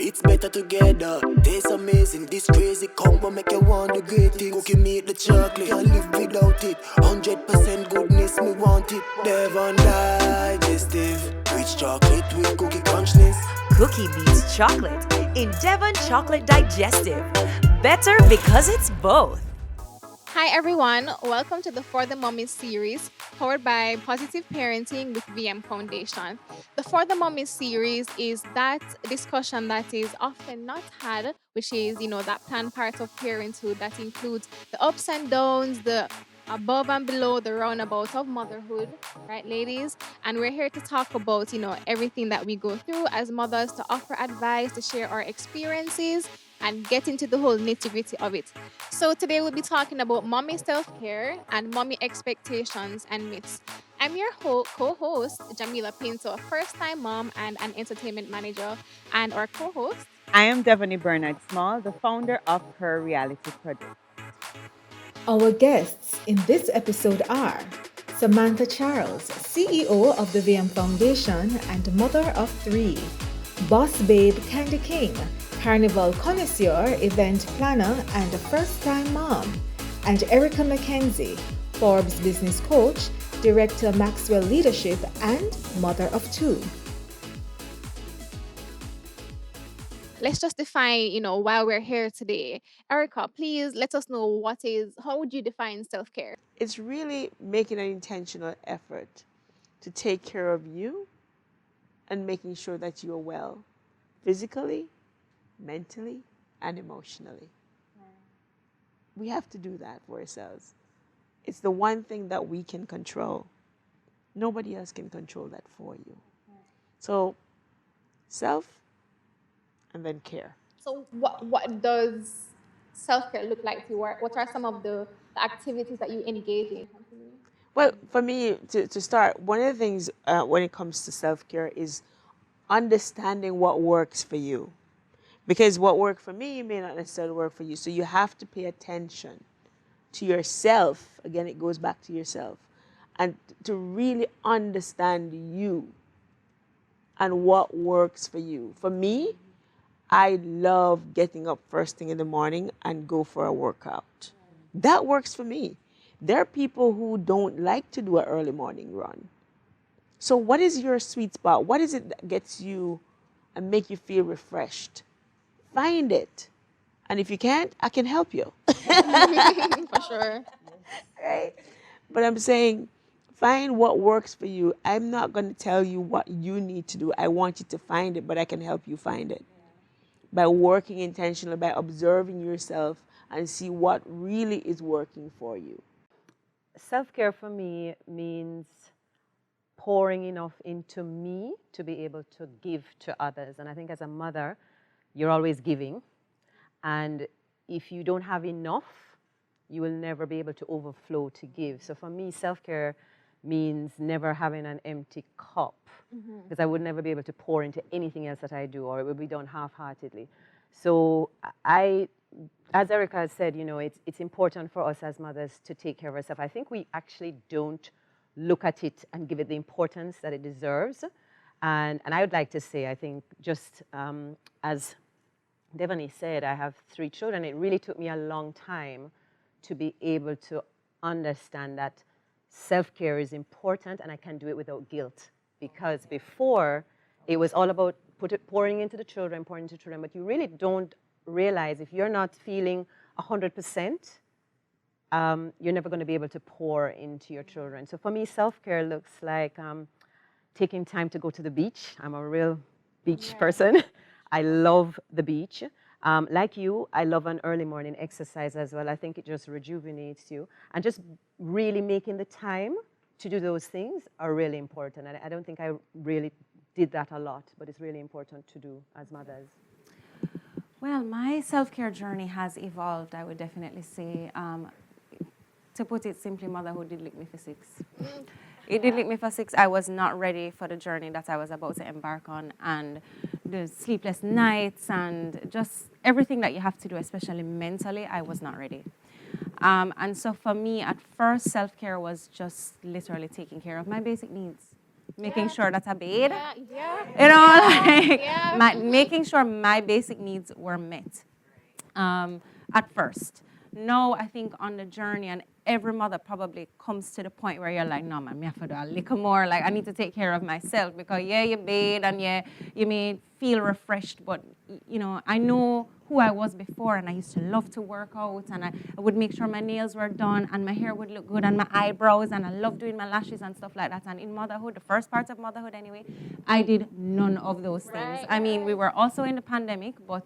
It's better together. Tastes amazing. This crazy combo make you want the great things. Cookie meat, the chocolate. Can't live without it. 100% goodness, me want it. Devon digestive. Rich chocolate with cookie crunchness. Cookie beats chocolate in Devon Chocolate Digestive. Better because it's both. Hi everyone, welcome to the For the Mommies series powered by Positive Parenting with VM Foundation. The For the Mommies series is that discussion that is often not had, which is, that planned part of parenthood that includes the ups and downs, the above and below, the roundabout of motherhood, right, ladies? And we're here to talk about, everything that we go through as mothers, to offer advice, to share our experiences, and get into the whole nitty-gritty of it. So today we'll be talking about mommy self-care and mommy expectations and myths. I'm your co-host, Jamila Pinto, a first-time mom and an entertainment manager, and our co-host. I am Devonie Bernard-Small, the founder of Her Reality Project. Our guests in this episode are Samantha Charles, CEO of the VM Foundation and mother of 3, Boss Babe Kandi King, Carnival connoisseur, event planner, and a first-time mom, and Ericka McKenzie, Forbes business coach, director Maxwell Leadership, and mother of 2. Let's just define, why we're here today. Ericka, please let us know how would you define self-care? It's really making an intentional effort to take care of you and making sure that you are well physically, mentally, and emotionally. We have to do that for ourselves. It's the one thing that we can control. Nobody else can control that for you. So, self and then care. So what does self-care look like to you? What are some of the activities that you engage in? Well, for me, to start, one of the things when it comes to self-care is understanding what works for you. Because what worked for me may not necessarily work for you. So you have to pay attention to yourself. Again, it goes back to yourself. And to really understand you and what works for you. For me, I love getting up first thing in the morning and go for a workout. That works for me. There are people who don't like to do an early morning run. So what is your sweet spot? What is it that gets you and make you feel refreshed? Find it. And if you can't, I can help you. For sure. Right? But I'm saying, find what works for you. I'm not going to tell you what you need to do. I want you to find it, but I can help you find it. By working intentionally, by observing yourself and see what really is working for you. Self-care for me means pouring enough into me to be able to give to others. And I think as a mother, you're always giving. And if you don't have enough, you will never be able to overflow to give. So for me, self-care means never having an empty cup, because I would never be able to pour into anything else that I do, or it would be done half-heartedly. So as Ericka has said, it's important for us as mothers to take care of ourselves. I think we actually don't look at it and give it the importance that it deserves. And I would like to say, I think just as Devonie said, I have 3 children. It really took me a long time to be able to understand that self-care is important and I can do it without guilt. Because before, it was all about pouring into the children, but you really don't realize if you're not feeling 100%, you're never going to be able to pour into your children. So for me, self-care looks like taking time to go to the beach. I'm a real beach person. I love the beach. Like you, I love an early morning exercise as well. I think it just rejuvenates you. And just really making the time to do those things are really important. And I don't think I really did that a lot, but it's really important to do as mothers. Well, my self-care journey has evolved, I would definitely say. To put it simply, motherhood did lick me for 6. It did lick me for 6. I was not ready for the journey that I was about to embark on, and the sleepless nights and just everything that you have to do, especially mentally, I was not ready. And so for me, at first, self-care was just literally taking care of my basic needs. making sure that I bathe. Yeah, yeah. You know, like Yeah. making sure my basic needs were met at first. Now, I think on the journey, and every mother probably comes to the point where you're like, no, man, me have to do a little more. Like, I need to take care of myself because, yeah, you bathe and yeah, you may feel refreshed, but, you know, I know who I was before, and I used to love to work out, and I would make sure my nails were done, and my hair would look good, and my eyebrows, and I love doing my lashes and stuff like that. And in motherhood, the first part of motherhood anyway, I did none of those things. I mean, we were also in the pandemic, but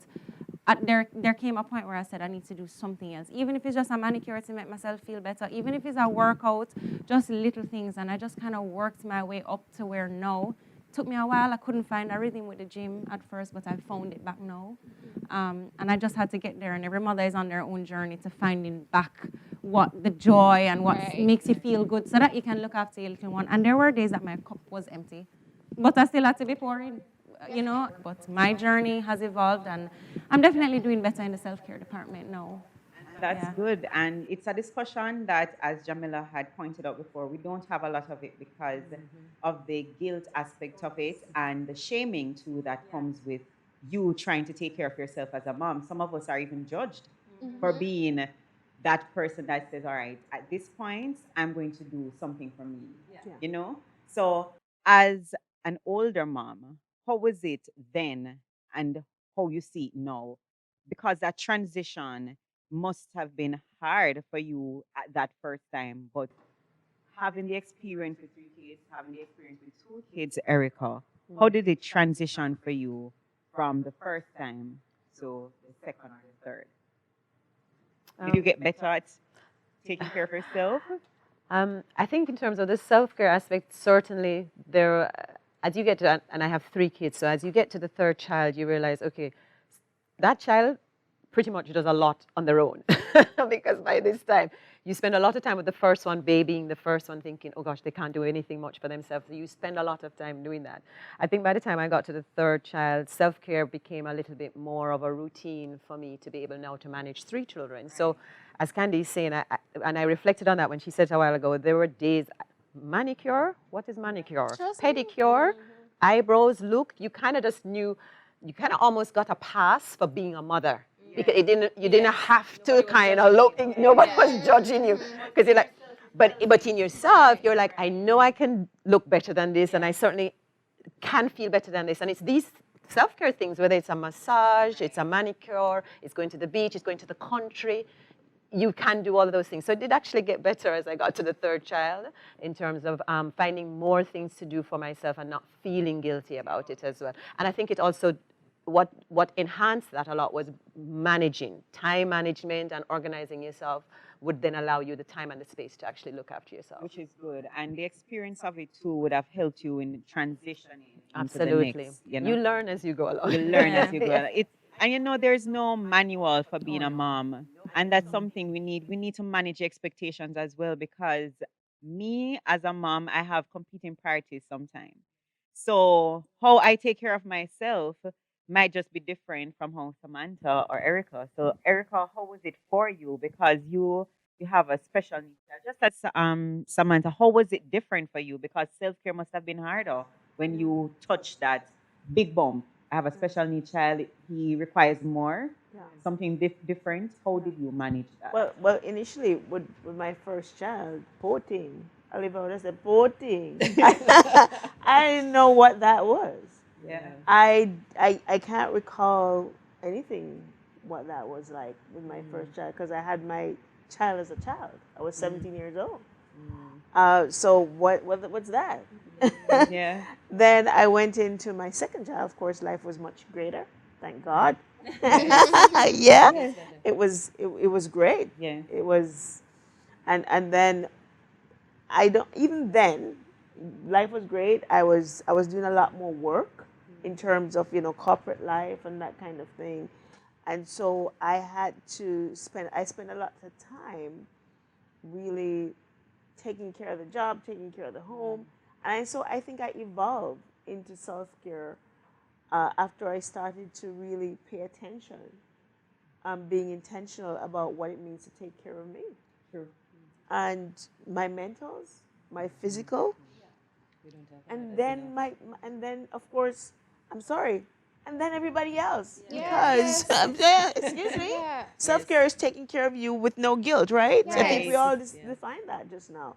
there came a point where I said I need to do something else, even if it's just a manicure to make myself feel better, even if it's a workout, just little things. And I just kind of worked my way up to where now. It took me a while. I couldn't find a rhythm with the gym at first, but I found it back now. And I just had to get there. And every mother is on their own journey to finding back what the joy and what makes you feel good, so that you can look after your little one. And there were days that my cup was empty, but I still had to be pouring. You know, but my journey has evolved, and I'm definitely doing better in the self-care department now. That's good. And it's a discussion that, as Jamila had pointed out before, we don't have a lot of it because of the guilt aspect of it and the shaming too that comes with you trying to take care of yourself as a mom. Some of us are even judged for being that person that says, all right, at this point, I'm going to do something for me, you know? So as an older mom, how was it then and how you see it now? Because that transition must have been hard for you at that first time, but having the experience with 3 kids, having the experience with 2 kids, Ericka, how did it transition for you from the first time to the second or the third? Did you get better at taking care of yourself? I think in terms of the self-care aspect, certainly there, as you get to, and I have 3 kids, so as you get to the third child, you realize, okay, that child pretty much does a lot on their own because by this time you spend a lot of time with the first one, babying the first one, thinking, oh gosh, they can't do anything much for themselves. So you spend a lot of time doing that. I think by the time I got to the third child, self-care became a little bit more of a routine for me to be able now to manage 3 children. So as Kandi is saying, and I reflected on that when she said a while ago, there were days, manicure, what is manicure? Pedicure, eyebrows, look, you kind of just knew, you kind of almost got a pass for being a mother. Because you didn't have to kind of look, nobody was judging you. Because you're like, but in yourself, you're like, I know I can look better than this, and I certainly can feel better than this. And it's these self-care things, whether it's a massage, it's a manicure, it's going to the beach, it's going to the country, you can do all of those things. So it did actually get better as I got to the third child in terms of finding more things to do for myself and not feeling guilty about it as well. And I think it also, what enhanced that a lot was managing. Time management and organizing yourself would then allow you the time and the space to actually look after yourself. Which is good. And the experience of it too would have helped you in transitioning. Absolutely. Into the next, you know? You learn as you go along. You learn as you go along. And you know, there's no manual for being a mom. And that's something we need to manage expectations as well, because me as a mom, I have competing priorities sometimes. So how I take care of myself might just be different from how Samantha or Ericka. So Ericka, how was it for you? Because you have a special needs child. Just as Samantha, how was it different for you? Because self-care must have been harder when you touch that big bump. I have a special needs child. He requires more, something different. How did you manage that? Well, initially with my first child, 14. I live out as a 14. I didn't know what that was. Yeah. I can't recall anything what that was like with my first child, because I had my child as a child. I was 17 years old. So what's that? Yeah. Then I went into my second child. Of course, life was much greater. Thank God. Yeah. It was great. Yeah. It was, and then even then, life was great. I was doing a lot more work in terms of, corporate life and that kind of thing. And so I spent a lot of time really taking care of the job, taking care of the home. And so I think I evolved into self-care after I started to really pay attention, being intentional about what it means to take care of me. True. And my mentals, my physical, And then and then of course, I'm sorry, and then everybody else, Yes, because yeah, excuse me, yeah, self-care is taking care of you with no guilt, right? I think we yes. all defined that just now.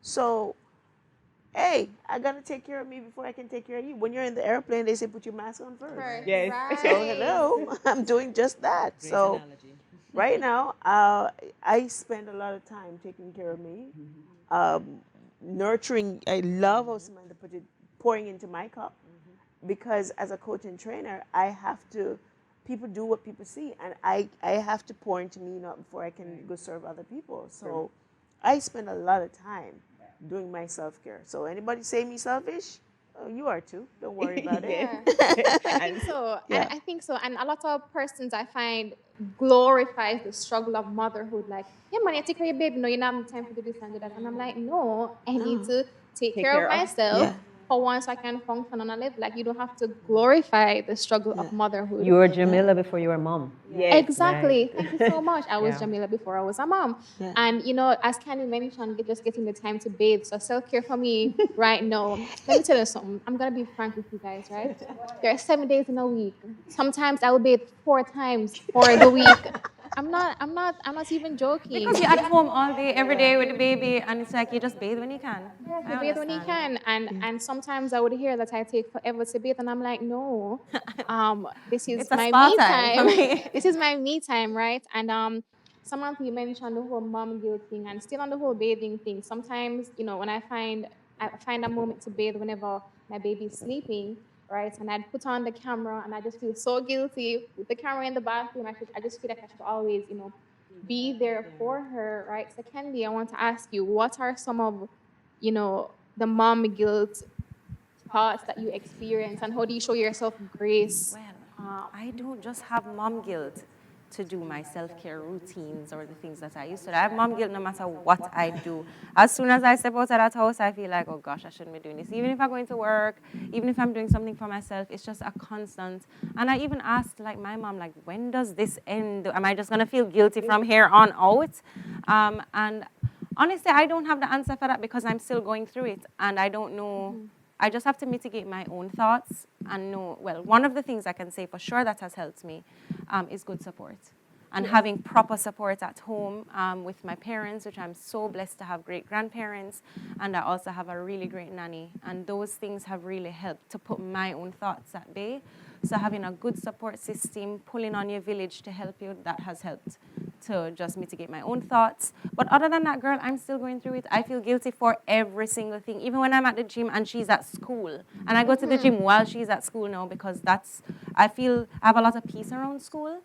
So hey, I gotta take care of me before I can take care of you. When you're in the airplane, they say put your mask on first. First, Yes. So right. hello, I'm doing just that. So right now, I spend a lot of time taking care of me, um, nurturing. I love how Samantha put it, pouring into my cup, because as a coach and trainer, I have to. People do what people see, and I have to pour into me not before I can go serve other people. So I spend a lot of time doing my self care. So anybody say me selfish? Oh, you are too. Don't worry about it. Yes. Yeah. I think so. And Yeah. I think so. And a lot of persons I find glorifies the struggle of motherhood. Like, yeah, man, you take care of your baby. No, you don't have time to do this and do that. And I'm like, no, I need No. to take Take care of care of. myself Yeah. for once I can function and live. Like, you don't have to glorify the struggle Yeah. of motherhood. You were Jamila before you were mom. Yes. Right. Exactly. Thank you so much. I was Yeah. Jamila before I was a mom. Yeah. And, as Kandi mentioned, just getting the time to bathe. So self care for me right now, let me tell you something. I'm going to be frank with you guys, right? There are 7 days in a week. Sometimes I will bathe 4 times for the week. I'm not even Because joking. you're at home all day, every day with the baby, and it's like you just bathe when you can. Yes, I you bathe when you understand. can, and sometimes I would hear that I take forever to bathe, and I'm like, no, this is It's a my spa me time for time. me. This is my me time, right? And Samantha, you mentioned the whole mom guilt thing, and still on the whole bathing thing. Sometimes, when I find a moment to bathe whenever my baby's sleeping, right? And I'd put on the camera, and I just feel so guilty with the camera in the bathroom. I just feel like I should always, be there for her, right? So, Candy, I want to ask you, what are some of, the mom guilt thoughts that you experience, and how do you show yourself grace? Well, Um, I don't just have mom guilt to do my self-care routines or the things that I used to do. I have mom guilt no matter what I do. As soon as I step out of that house, I feel like, oh gosh, I shouldn't be doing this. Even if I'm going to work, even if I'm doing something for myself, it's just a constant. And I even asked like my mom, like, when does this end? Am I just gonna feel guilty from here on out? And honestly, I don't have the answer for that because I'm still going through it, and I don't know. I just have to mitigate my own thoughts and know, well, one of the things I can say for sure that has helped me is good support. And having proper support at home with my parents, which I'm so blessed to have great grandparents, and I also have a really great nanny. And those things have really helped to put my own thoughts at bay. So having a good support system, pulling on your village to help you, that has helped to just mitigate my own thoughts. But other than that, girl, I'm still going through it. I feel guilty for every single thing, even when I'm at the gym and she's at school. And I go to the gym while she's at school now because I feel I have a lot of peace around school.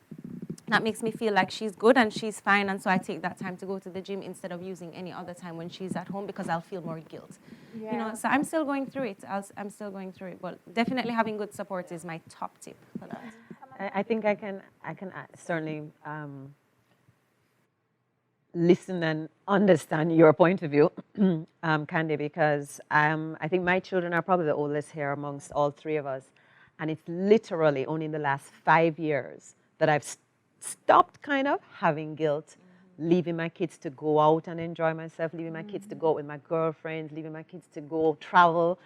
That makes me feel like she's good and she's fine, and so I take that time to go to the gym instead of using any other time when she's at home because I'll feel more guilt. Yeah. So I'm still going through it. I'm still going through it, but definitely having good support is my top tip for that. I think I can certainly listen and understand your point of view, Kandi, because I think my children are probably the oldest here amongst all three of us. And it's literally only in the last 5 years that I've stopped kind of having guilt, leaving my kids to go out and enjoy myself, leaving my kids to go out with my girlfriends, leaving my kids to go travel.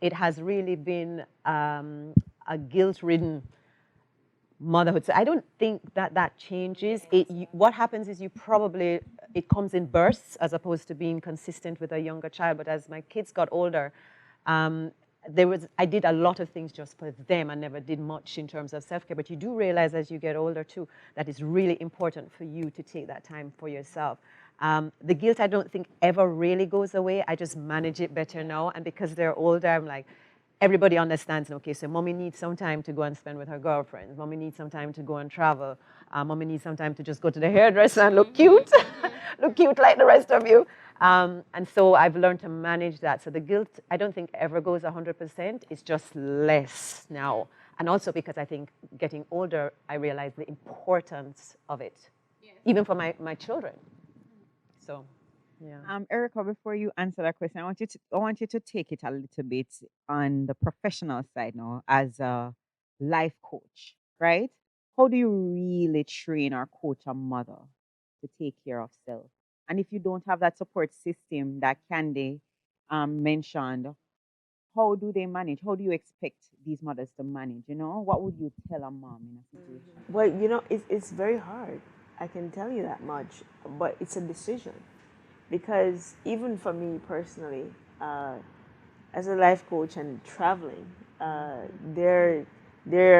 It has really been a guilt-ridden motherhood. So I don't think that changes. What happens is it comes in bursts as opposed to being consistent with a younger child. But as my kids got older, I did a lot of things just for them. I never did much in terms of self-care. But you do realize as you get older too that it's really important for you to take that time for yourself. The guilt I don't think ever really goes away. I just manage it better now. And because they're older, I'm like, everybody understands, okay, so mommy needs some time to go and spend with her girlfriends. Mommy needs some time to go and travel. Mommy needs some time to just go to the hairdresser and look cute, look cute like the rest of you. And so I've learned to manage that. So the guilt, I don't think ever goes 100%. It's just less now. And also because I think getting older, I realize the importance of it, even for my children. So, yeah. Ericka, before you answer that question, I want you to take it a little bit on the professional side now as a life coach, right? How do you really train or coach a mother to take care of self? And if you don't have that support system that Candy mentioned, how do they manage? How do you expect these mothers to manage? You know, what would you tell a mom in a situation? Well, it's very hard. I can tell you that much, but it's a decision. Because even for me personally, uh, as a life coach and traveling, there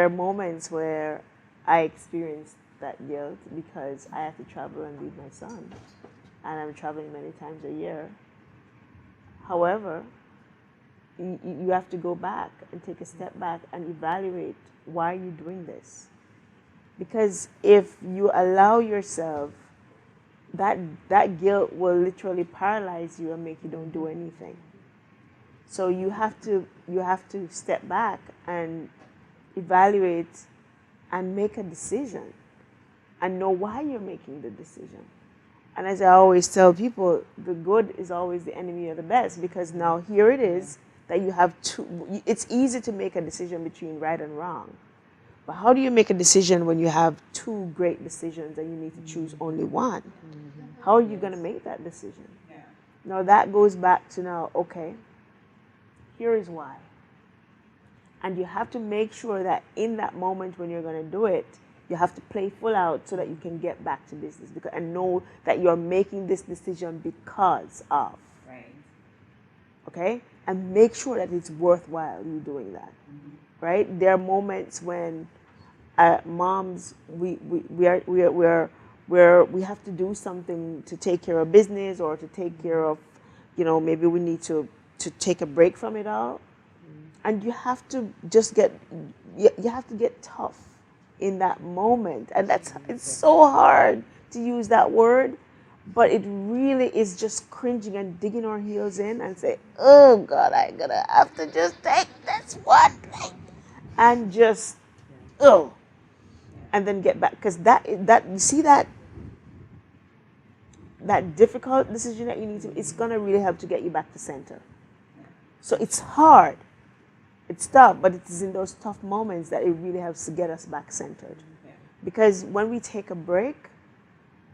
are moments where I experience that guilt because I have to travel and leave my son, and I'm traveling many times a year. However, you have to go back and take a step back and evaluate why you're doing this. Because if you allow yourself, that guilt will literally paralyze you and make you don't do anything. So you have to step back and evaluate and make a decision and know why you're making the decision. And as I always tell people, the good is always the enemy of the best, because now here it is that you have two. It's easy to make a decision between right and wrong. But how do you make a decision when you have two great decisions and you need to choose only one? How are you going to make that decision? Now that goes back to now, okay, here is why. And you have to make sure that in that moment when you're going to do it, you have to play full out so that you can get back to business and know that you're making this decision because of. Right. Okay? And make sure that it's worthwhile you doing that. Right? There are moments when moms, we have to do something to take care of business or to take care of, maybe we need to take a break from it all. And you have to just you have to get tough in that moment. And it's so hard to use that word, but it really is just cringing and digging our heels in and say, oh God, I'm gonna have to just take this one thing and just, and then get back. Because that you see that difficult decision that you need to, it's gonna really help to get you back to center. So it's hard. It's tough, but it is in those tough moments that it really helps to get us back centered. Because when we take a break,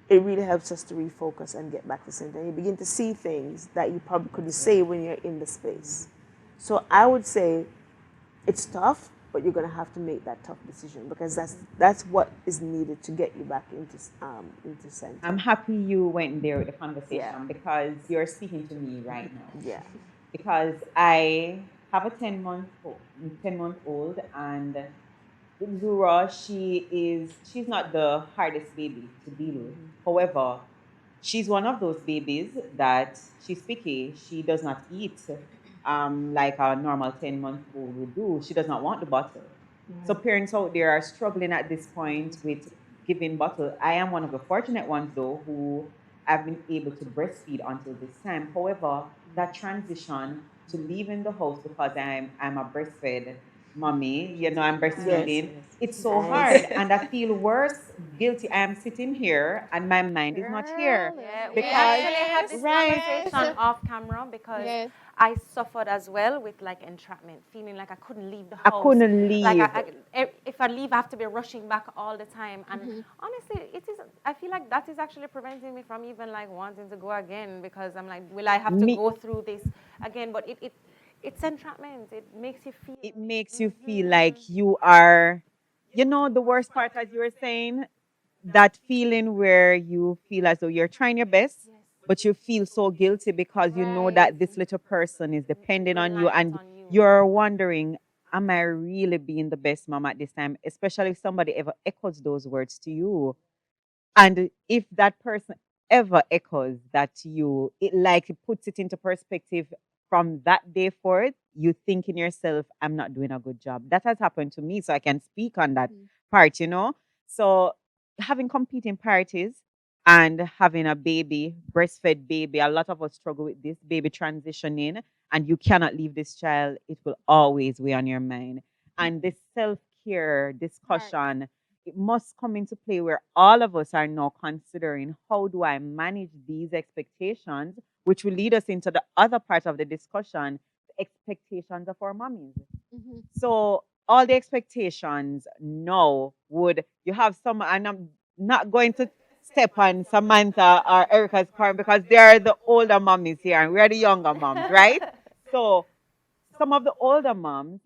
it really helps us to refocus and get back to center. And you begin to see things that you probably couldn't say when you're in the space. So I would say it's tough, but you're going to have to make that tough decision, because that's what is needed to get you back into center. I'm happy you went there with the conversation because you're speaking to me right now. Yeah. Because I have a 10-month old, and Zura, she's not the hardest baby to deal with. However, she's one of those babies that she's picky. She does not eat like a normal 10-month-old would do. She does not want the bottle. So parents out there are struggling at this point with giving bottle. I am one of the fortunate ones, though, who have been able to breastfeed until this time. However, that transition to leaving the house because I'm a breastfed mommy, I'm breastfeeding. Yes. It's so hard, and I feel worse, guilty. I am sitting here, and my mind is not here. Yeah, we Because- actually had this Right. conversation off camera because Yes. I suffered as well with like entrapment, feeling like I couldn't leave the I house. couldn't leave. Like if I leave, I have to be rushing back all the time. And honestly, I feel like that is actually preventing me from even like wanting to go again, because I'm like, will I have to go through this again? But it's entrapment. It makes you feel. It makes you feel like you are, the worst part, as you were saying, that feeling where you feel as though you're trying your best, but you feel so guilty because you know that this little person is depending on you, and you're wondering, am I really being the best mom at this time? Especially if somebody ever echoes those words to you. And if that person ever echoes that to you, it puts it into perspective. From that day forward, you think in yourself, I'm not doing a good job. That has happened to me, so I can speak on that part, So having competing parties and having a baby, breastfed baby, a lot of us struggle with this baby transitioning, and you cannot leave this child. It will always weigh on your mind. And this self-care discussion, it must come into play where all of us are now considering, how do I manage these expectations, which will lead us into the other part of the discussion, the expectations of our mommies. So all the expectations now you have some, and I'm not going to step on Samantha or Ericka's part because they're the older mommies here and we're the younger moms, right? So some of the older moms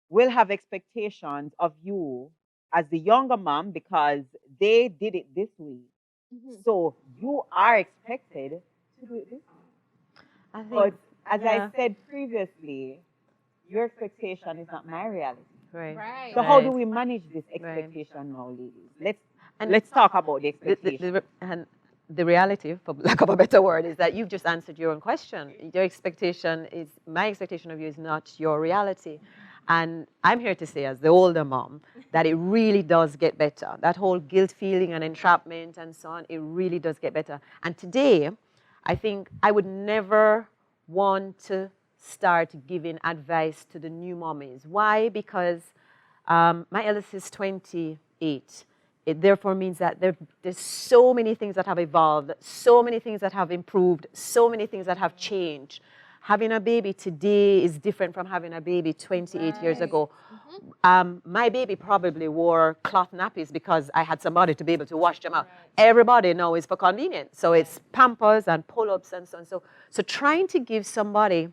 will have expectations of you as the younger mom because they did it this way. So you are expected to do it this way. I think, But as yeah. I said previously, your expectation is not my reality. Right. Right. So how do Right. we manage this Right. expectation now, ladies? And Let's talk about the the, the, expectation. and the reality, for lack of a better word, is that you've just answered your own question. Your expectation is, my expectation of you is not your reality. And I'm here to say, as the older mom, that it really does get better. That whole guilt feeling and entrapment and so on, it really does get better. And today, I think I would never want to start giving advice to the new mommies. Why? Because my eldest is 28. It therefore means that there's so many things that have evolved, so many things that have improved, so many things that have changed. Having a baby today is different from having a baby 28 years ago. My baby probably wore cloth nappies because I had somebody to be able to wash them out. Everybody now is for convenience. So it's Pampers and pull-ups and so on. So trying to give somebody,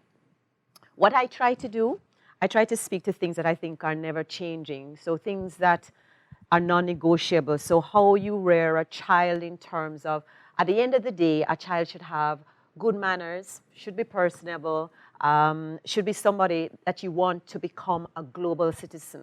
what I try to do, I try to speak to things that I think are never changing. So things that are non-negotiable. So how you rear a child in terms of, at the end of the day, a child should have good manners, should be personable, should be somebody that you want to become a global citizen.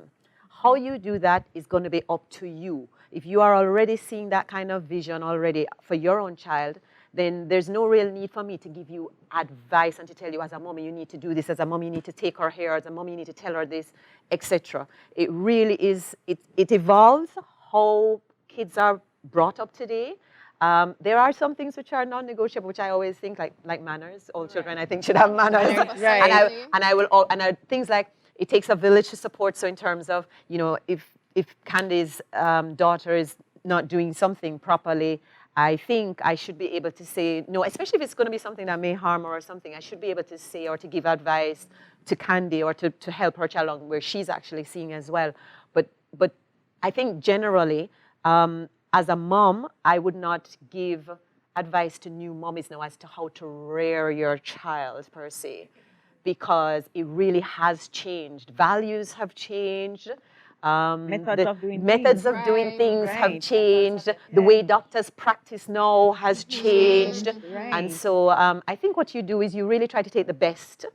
How you do that is going to be up to you. If you are already seeing that kind of vision already for your own child, then there's no real need for me to give you advice and to tell you, as a mommy, you need to do this, as a mommy, you need to take her here, as a mommy, you need to tell her this, etc. It really is, it evolves how kids are brought up today. There are some things which are non-negotiable, which I always think, like manners. All children, I think, should have manners. Right. And things like, it takes a village to support. So in terms of, if Kandi's daughter is not doing something properly, I think I should be able to say no, especially if it's going to be something that may harm her or something. I should be able to say or to give advice to Kandi or to help her child along where she's actually seeing as well. But I think generally, as a mom, I would not give advice to new mommies now as to how to rear your child per se, because it really has changed. Values have changed. Methods of doing methods things. of doing things have Right. changed. The way doctors practice now has changed. Right. And so I think what you do is you really try to take the best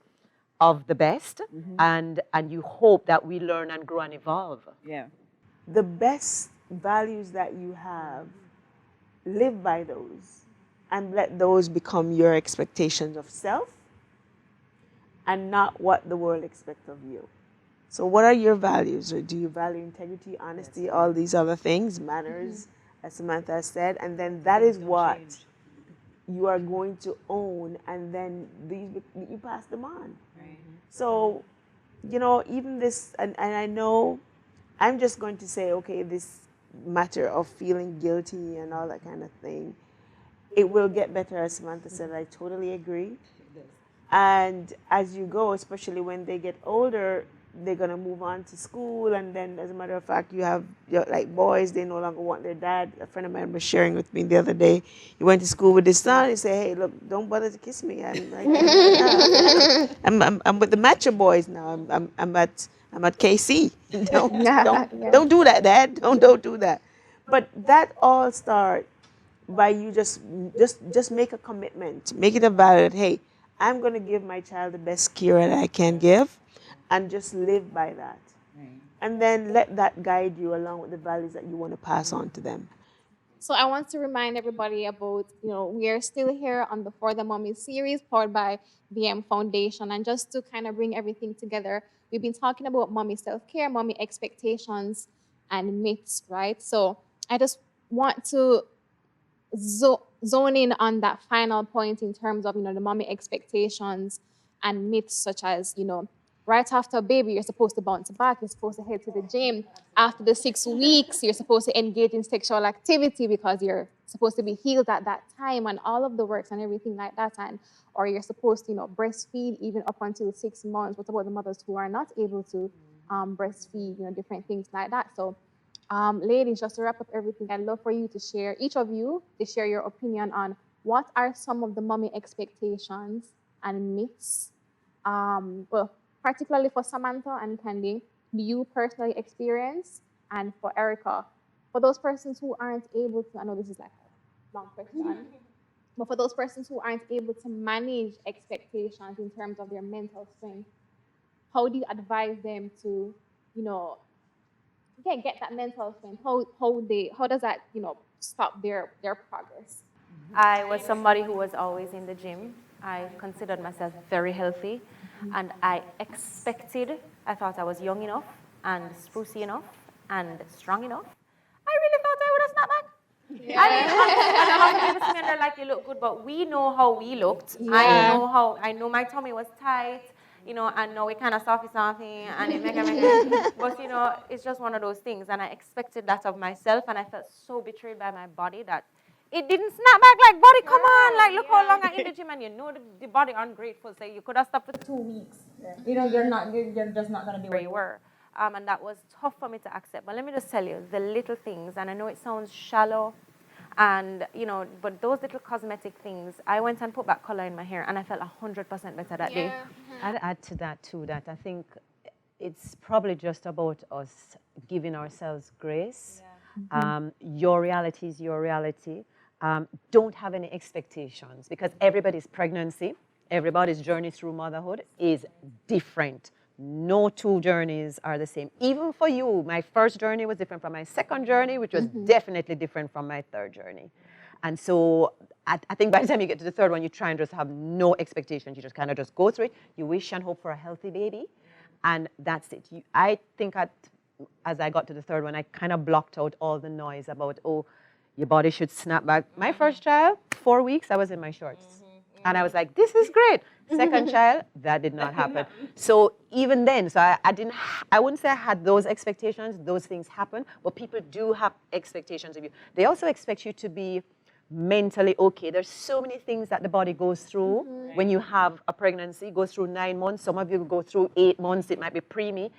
of the best, and you hope that we learn and grow and evolve. Yeah. The best values that you have, live by those and let those become your expectations of self and not what the world expects of you. So what are your values? Or do you value integrity, honesty, all these other things, manners, as Samantha has said, and then that is what you are going to own, and then you pass them on. So, even this, and I know, I'm just going to say, okay, this matter of feeling guilty and all that kind of thing, it will get better, as Samantha said. I totally agree. And as you go, especially when they get older, they're going to move on to school. And then, as a matter of fact, you have, like, boys, they no longer want their dad. A friend of mine was sharing with me the other day. He went to school with his son. He said, hey, look, don't bother to kiss me. I'm with the matcha boys now. I'm at KC. Don't do that, Dad. Don't do that. But that all starts by you just make a commitment. Make it a vow that, hey, I'm going to give my child the best care that I can give, and just live by that. And then let that guide you along with the values that you want to pass on to them. So I want to remind everybody about, we are still here on the For the Mommies series powered by VM Foundation. And just to kind of bring everything together, we've been talking about mommy self-care, mommy expectations, and myths, right? So I just want to zone in on that final point in terms of, the mommy expectations and myths such as, right after a baby, you're supposed to bounce back, you're supposed to head to the gym. After the 6 weeks, you're supposed to engage in sexual activity because you're supposed to be healed at that time, and all of the works and everything like that. Or you're supposed to, breastfeed even up until 6 months. What about the mothers who are not able to breastfeed, different things like that? So, ladies, just to wrap up everything, I'd love for you to share, each of you, to share your opinion on what are some of the mommy expectations and myths. particularly for Samantha and Kandi, do you personally experience? And for Ericka, for those persons who aren't able to, I know this is like a long question, but for those persons who aren't able to manage expectations in terms of their mental strength, how do you advise them to, you know, get that mental strength? How does that, stop their progress? I was somebody who was always in the gym. I considered myself very healthy, and I thought I was young enough and sprucey enough and strong enough. I really thought I would have snapped back. I mean, honestly, and a lot of people see me and they're like, "You look good," but we know how we looked. Yeah. I know my tummy was tight, and now it kind of softy, and it make. But it's just one of those things, and I expected that of myself, and I felt so betrayed by my body that it didn't snap back. Like, body, come on, like, look how long I'm in the gym, and the body ungrateful. So you could have stopped for 2 weeks. You're just not gonna be where you were. And that was tough for me to accept. But let me just tell you, the little things, and I know it sounds shallow, and but those little cosmetic things, I went and put back color in my hair, and I felt 100% better that day. I'd add to that too, that I think it's probably just about us giving ourselves grace. Your reality is your reality. Don't have any expectations, because everybody's pregnancy, everybody's journey through motherhood is different. No two journeys are the same. Even for you, my first journey was different from my second journey, which was definitely different from my third journey. And so I think by the time you get to the third one, you try and just have no expectations. You just kind of just go through it. You wish and hope for a healthy baby, and that's it. I think as I got to the third one, I kind of blocked out all the noise about, oh, your body should snap back. My first child, 4 weeks, I was in my shorts. And I was like, this is great. Second child, that did not happen. So even then, so I wouldn't say I had those expectations. Those things happen, but people do have expectations of you. They also expect you to be mentally okay. There's so many things that the body goes through when you have a pregnancy. Goes through 9 months. Some of you go through 8 months. It might be preemie.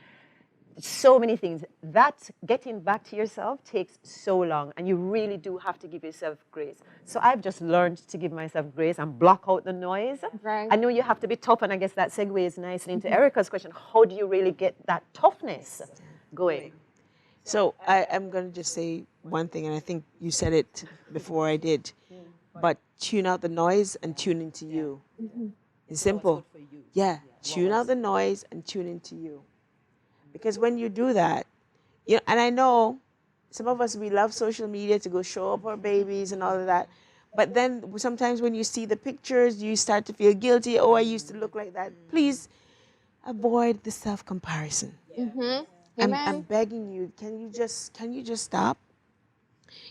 So many things. That getting back to yourself takes so long, and you really do have to give yourself grace. So I've just learned to give myself grace and block out the noise. Right. I know you have to be tough, and I guess that segues nicely into Ericka's question. How do you really get that toughness going? So I'm going to just say one thing, and I think you said it before I did, but tune out the noise and tune into you. It's simple. Yeah, tune out the noise and tune into you. Because when you do that, and I know some of us, we love social media to go show up our babies and all of that. But then sometimes when you see the pictures, you start to feel guilty. Oh, I used to look like that. Please avoid the self-comparison. I'm begging you, can you just stop?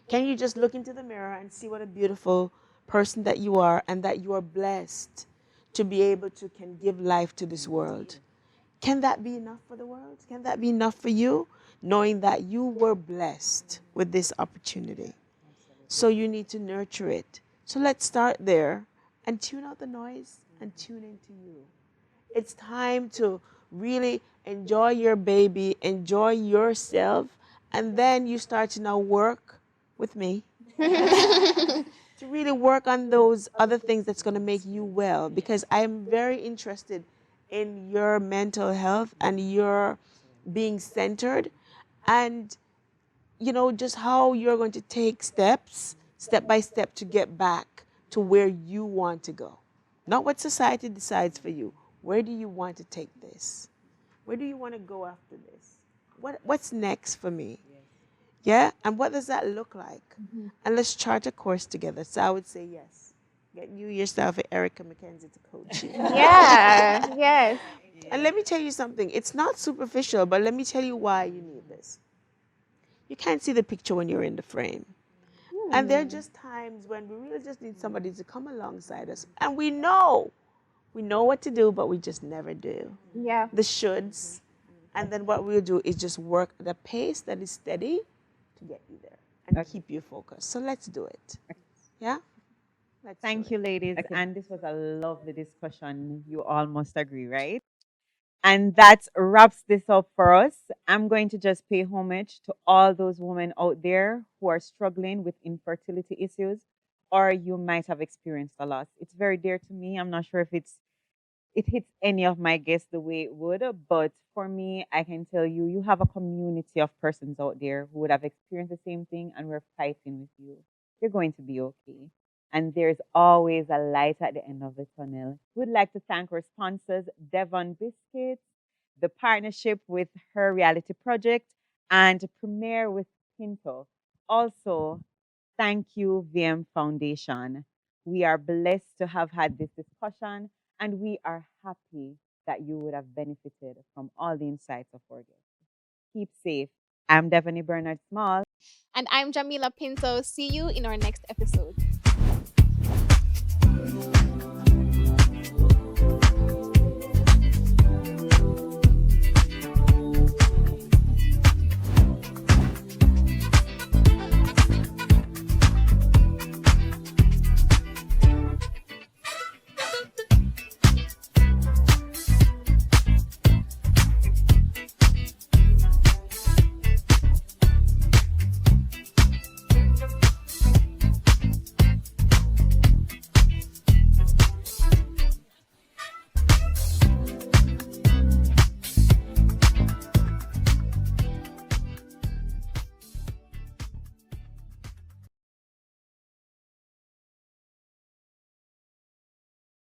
Can you just look into the mirror and see what a beautiful person that you are, and that you are blessed to be able to can give life to this world? Can that be enough for the world? Can that be enough for you? Knowing that you were blessed with this opportunity. So you need to nurture it. So let's start there and tune out the noise and tune into you. It's time to really enjoy your baby, enjoy yourself, and then you start to now work with me to really work on those other things that's going to make you well, because I am very interested in your mental health and your being centered, and just how you're going to take steps, step by step, to get back to where you want to go. Not what society decides for you. Where do you want to take this? Where do you want to go after this? What's next for me? Yeah? And what does that look like? And let's chart a course together. So I would say yes. Get you yourself an Ericka McKenzie to coach you. Yeah. Yes. And let me tell you something. It's not superficial, but let me tell you why you need this. You can't see the picture when you're in the frame. And there are just times when we really just need somebody to come alongside us. And we know what to do, but we just never do. Yeah. The shoulds. And then what we'll do is just work at a pace that is steady to get you there and keep you focused. So let's do it. Yeah? Thank you, ladies. And this was a lovely discussion. You all must agree, right? And that wraps this up for us. I'm going to just pay homage to all those women out there who are struggling with infertility issues, or you might have experienced a loss. It's very dear to me. I'm not sure if it's it hits any of my guests the way it would. But for me, I can tell you, you have a community of persons out there who would have experienced the same thing and we're fighting with you. You're going to be okay. And there's always a light at the end of the tunnel. We'd like to thank our sponsors, Devon Biscuits, the partnership with her reality project, and Premiere with Pinto. Also, thank you, VM Foundation. We are blessed to have had this discussion, and we are happy that you would have benefited from all the insights of our guests. Keep safe. I'm Devonie Bernard Small. And I'm Jamila Pinto. See you in our next episode.